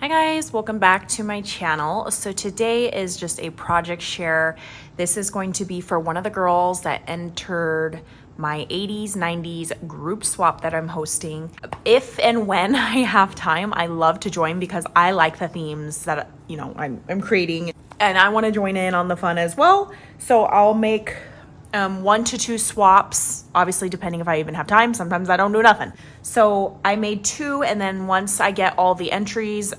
Hi guys, welcome back to my channel. So today is just a project share. This is going to be for one of the girls that entered my 80s, 90s group swap that I'm hosting. If and when I have time, I love to join because I like the themes that, I'm creating and I want to join in on the fun as well. So I'll make 1 to 2 swaps, obviously depending if I even have time. Sometimes I don't do nothing. So I made 2, and then once I get all the entries,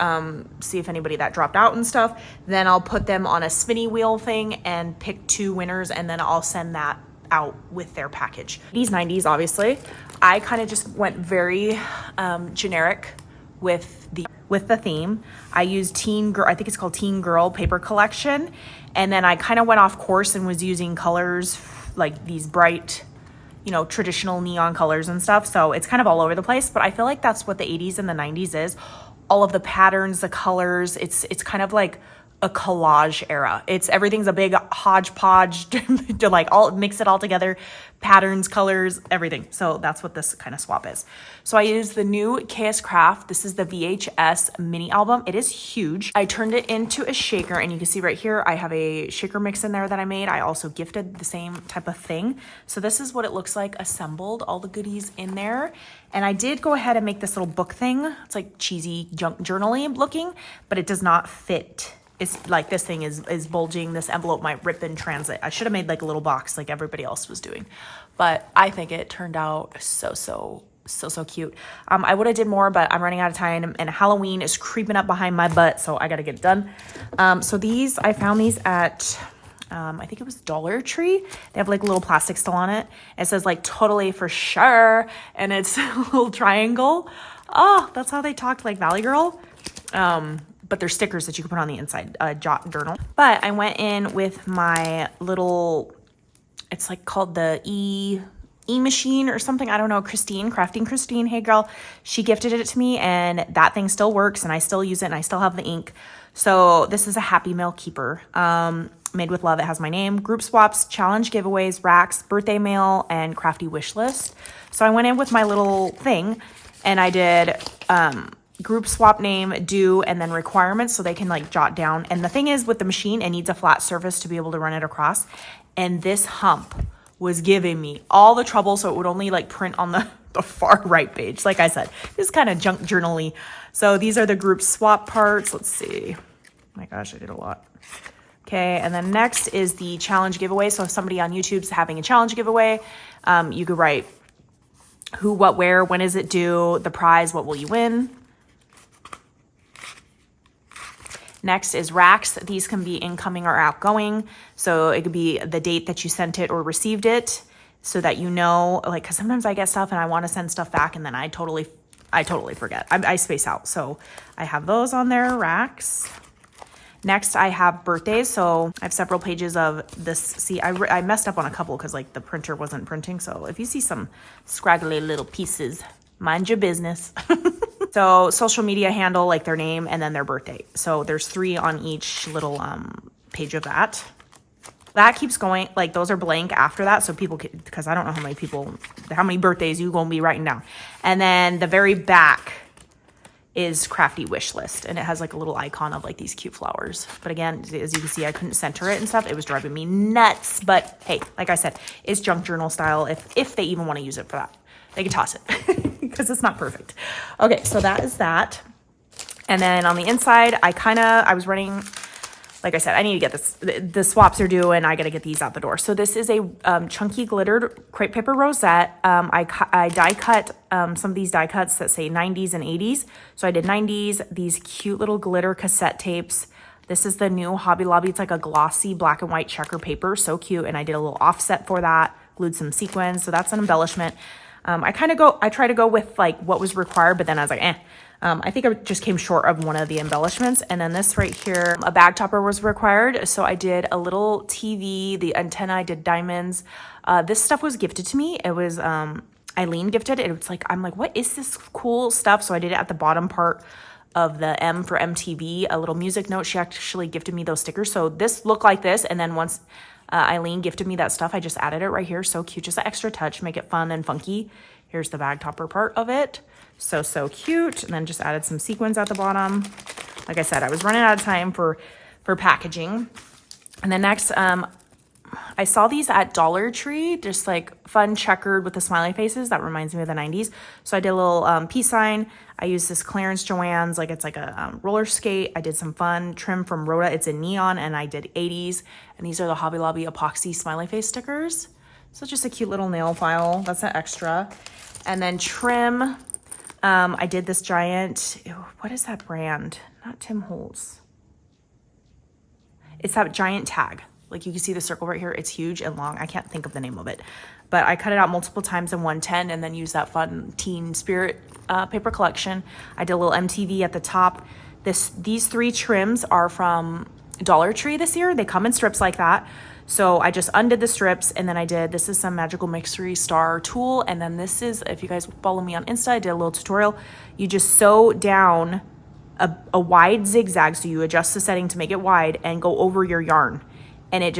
see if anybody that dropped out and stuff, then I'll put them on a spinny wheel thing and pick 2 winners, and then I'll send that out with their package. These 90s, obviously, I kind of just went very generic with the theme. I used Teen Girl, I think it's called Teen Girl Paper Collection, and then I kind of went off course and was using colors like these bright, traditional neon colors and stuff. So it's kind of all over the place, but I feel like that's what the 80s and the 90s is. All of the patterns, the colors, it's kind of like a collage era. Everything's a big hodgepodge to like all mix it all together, patterns, colors, everything. So that's what this kind of swap is. So I used the new KS Craft. This is the VHS mini album. It is huge. I turned it into a shaker, and you can see right here I have a shaker mix in there that I made. I also gifted the same type of thing. So this is what it looks like assembled, all the goodies in there. And I did go ahead and make this little book thing. It's like cheesy junk journal-y looking, but it does not fit. It's like this thing is bulging. This envelope might rip in transit. I should have made like a little box like everybody else was doing, but I think it turned out so cute. I would have did more, but I'm running out of time, and Halloween is creeping up behind my butt, so I got to get it done. So I found these at I think it was Dollar Tree. They have like a little plastic still on it. It says like totally for sure, and it's a little triangle. Oh, that's how they talked like Valley Girl. But they're stickers that you can put on the inside, jot journal. But I went in with my little, it's like called the e-machine or something. I don't know, Crafting Christine. Hey girl, she gifted it to me, and that thing still works, and I still use it, and I still have the ink. So this is a Happy Mail Keeper, made with love. It has my name, group swaps, challenge giveaways, racks, birthday mail, and crafty wish list. So I went in with my little thing, and I did, group swap name, due, and then requirements so they can like jot down. And the thing is with the machine, it needs a flat surface to be able to run it across. And this hump was giving me all the trouble, so it would only like print on the far right page. Like I said, this is kind of junk journal-y. So these are the group swap parts. Let's see. Oh my gosh, I did a lot. Okay, and then next is the challenge giveaway. So if somebody on YouTube's having a challenge giveaway, you could write who, what, where, when is it due, the prize, what will you win. Next is racks. These can be incoming or outgoing. So it could be the date that you sent it or received it, so that you know, like, because sometimes I get stuff and I want to send stuff back, and then I totally forget. I space out. So I have those on there, racks. Next, I have birthdays. So I have several pages of this. See, I messed up on a couple because like the printer wasn't printing. So if you see some scraggly little pieces, mind your business. So social media handle, like their name, and then their birthday. So there's 3 on each little page of that. That keeps going. Like those are blank after that. So people, because I don't know how many birthdays you gonna be writing down. And then the very back is crafty wish list. And it has like a little icon of like these cute flowers. But again, as you can see, I couldn't center it and stuff. It was driving me nuts. But hey, like I said, it's junk journal style if they even want to use it for that. They can toss it because it's not perfect. Okay, so that is that. And then on the inside, I was running, like I said, I need to get this. The swaps are due, and I got to get these out the door. So this is a chunky glittered crepe paper rosette. I die cut some of these die cuts that say 90s and 80s. So I did 90s, these cute little glitter cassette tapes. This is the new Hobby Lobby. It's like a glossy black and white checker paper. So cute. And I did a little offset for that, glued some sequins. So that's an embellishment. I try to go with like what was required, but then I was like, I think I just came short of one of the embellishments. And then this right here, a bag topper was required. So I did a little TV, the antenna, I did diamonds. This stuff was gifted to me. It was, Eileen gifted it. It's like, I'm like, what is this cool stuff? So I did it at the bottom part of the M for MTV, a little music note. She actually gifted me those stickers. So this looked like this. And then once Eileen gifted me that stuff, I just added it right here. So cute, just an extra touch, make it fun and funky. Here's the bag topper part of it. So cute. And then just added some sequins at the bottom. like I said, I was running out of time for packaging. And then next, I saw these at Dollar Tree, just like fun checkered with the smiley faces. That reminds me of the 90s. So I did a little peace sign. I used this Clarence Joann's, like it's like a roller skate. I did some fun trim from Rhoda. It's in neon, and I did 80s. And these are the Hobby Lobby epoxy smiley face stickers. So just a cute little nail file. That's an extra. And then trim. I did this giant, what is that brand? Not Tim Holtz. It's that giant tag. Like you can see the circle right here. It's huge and long. I can't think of the name of it. But I cut it out multiple times in 110 and then used that fun teen spirit paper collection. I did a little MTV at the top. These 3 trims are from Dollar Tree this year. They come in strips like that. So I just undid the strips, and then this is some Magical Mixery Star tool. And then this is, if you guys follow me on Insta, I did a little tutorial. You just sew down a wide zigzag. So you adjust the setting to make it wide and go over your yarn. And it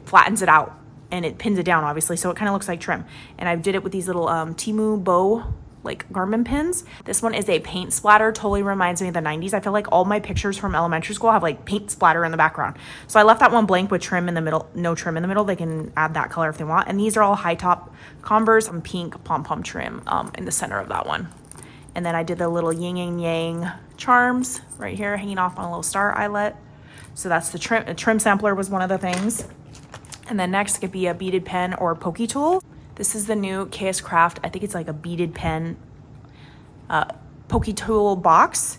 flattens it out and it pins it down, obviously. So it kind of looks like trim. And I did it with these little Temu bow, like garment pins. This one is a paint splatter. Totally reminds me of the 90s. I feel like all my pictures from elementary school have like paint splatter in the background. So I left that one blank with trim in the middle, no trim in the middle. They can add that color if they want. And these are all high top Converse and pink pom-pom trim in the center of that one. And then I did the little yin and yang charms right here hanging off on a little star eyelet. So that's the trim. A trim sampler was one of the things. And then next could be a beaded pen or pokey tool. This is the new KS Craft. I think it's like a beaded pen pokey tool box.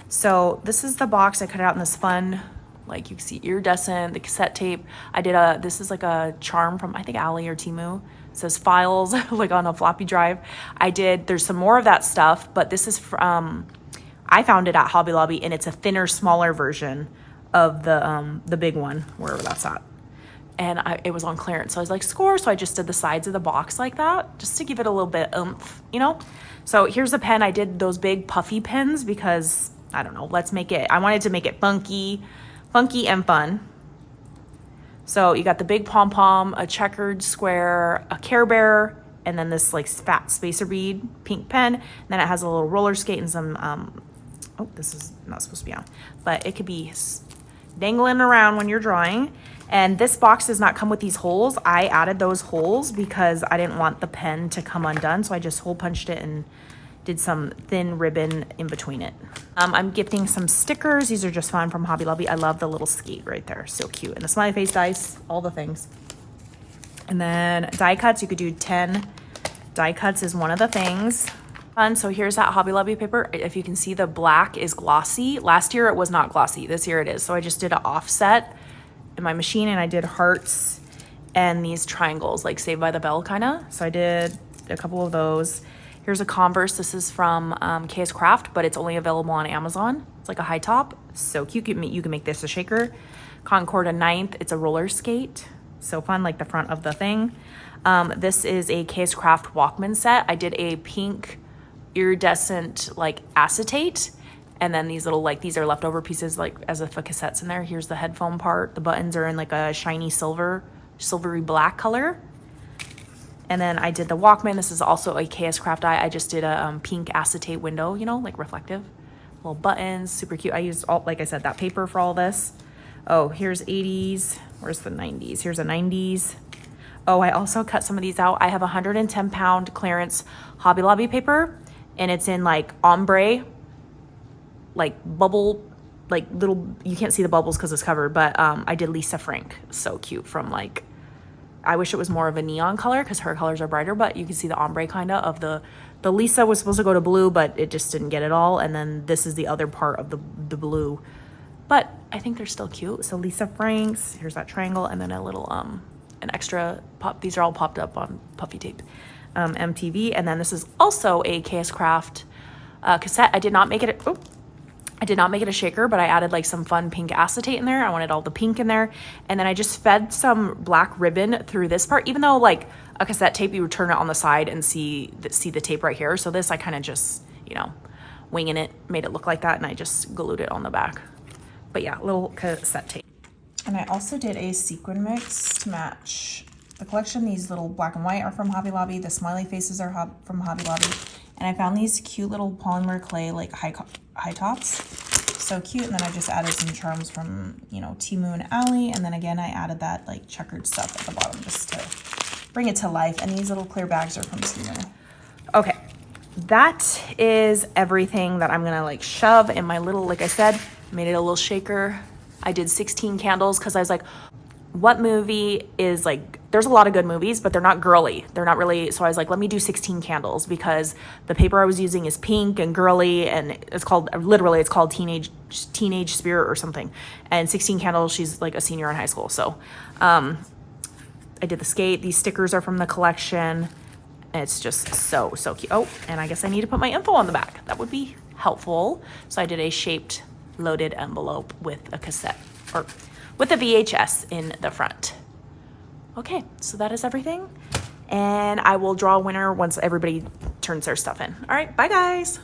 So this is the box. I cut it out in this fun, like you can see iridescent, the cassette tape. I did this is like a charm from I think Ali or Temu. It says files like on a floppy drive. There's some more of that stuff, but this is from, I found it at Hobby Lobby, and it's a thinner, smaller version of the big one, wherever that's at. And it was on clearance. So I was like, score. So I just did the sides of the box like that, just to give it a little bit oomph, you know? So here's a pen. I did those big puffy pens because, I don't know, I wanted to make it funky and fun. So you got the big pom-pom, a checkered square, a Care Bear, and then this like fat spacer bead pink pen. And then it has a little roller skate and some, oh, this is not supposed to be on, but it could be dangling around when you're drawing. And this box does not come with these holes. I added those holes because I didn't want the pen to come undone. So I just hole punched it and did some thin ribbon in between it. I'm gifting some stickers. These are just fun from Hobby Lobby. I love the little skate right there. So cute. And the smiley face dice, all the things. And then die cuts. You could do 10 die cuts is one of the things. Fun. So here's that Hobby Lobby paper. If you can see, the black is glossy. Last year it was not glossy. This year it is. So I just did an offset in my machine, and I did hearts and these triangles, like Saved by the Bell kind of. So I did a couple of those. Here's a Converse. This is from KS Craft, but it's only available on Amazon. It's like a high top. So cute. You can make this a shaker. Concorda 9th. It's a roller skate. So fun, like the front of the thing. This is a KS Craft Walkman set. I did a pink iridescent like acetate. And then these little, like, these are leftover pieces, like, as if a cassette's in there. Here's the headphone part. The buttons are in, like, a shiny silvery black color. And then I did the Walkman. This is also a KS Craft die. I just did a pink acetate window, you know, like reflective. Little buttons, super cute. I used, like I said, that paper for all this. Oh, here's 80s. Where's the 90s? Here's a 90s. Oh, I also cut some of these out. I have 110-pound clearance Hobby Lobby paper. And it's in, like, ombre, like bubble, like little, you can't see the bubbles because it's covered, but I did Lisa Frank. So cute. From like, I wish it was more of a neon color because her colors are brighter, but you can see the ombre kind of the Lisa was supposed to go to blue, but it just didn't get it all. And then this is the other part of the blue, but I think they're still cute. So Lisa Franks, here's that triangle, and then a little an extra pop. These are all popped up on puffy tape. MTV. And then this is also a KS Craft cassette. I did not make it a shaker, but I added like some fun pink acetate in there. I wanted all the pink in there. And then I just fed some black ribbon through this part, even though like a cassette tape, you would turn it on the side and see the tape right here. So this, I kind of just, you know, winging it, made it look like that. And I just glued it on the back. But yeah, little cassette tape. And I also did a sequin mix to match the collection. These little black and white are from Hobby Lobby. The smiley faces are from Hobby Lobby. And I found these cute little polymer clay, like high tops. So cute. And then I just added some charms from, you know, Timu and Ally. And then again, I added that like checkered stuff at the bottom just to bring it to life. And these little clear bags are from Timu. Okay, that is everything that I'm gonna like shove in my little, like I said, made it a little shaker. I did 16 candles because I was like, what movie is like, there's a lot of good movies, but they're not girly. They're not really, so I was like, let me do 16 candles because the paper I was using is pink and girly, and it's called, literally it's called Teenage Spirit or something. And 16 candles, she's like a senior in high school. So I did the skate. These stickers are from the collection. It's just so cute. Oh, and I guess I need to put my info on the back. That would be helpful. So I did a shaped loaded envelope with a cassette, or with a VHS in the front. Okay, so that is everything. And I will draw a winner once everybody turns their stuff in. All right, bye guys.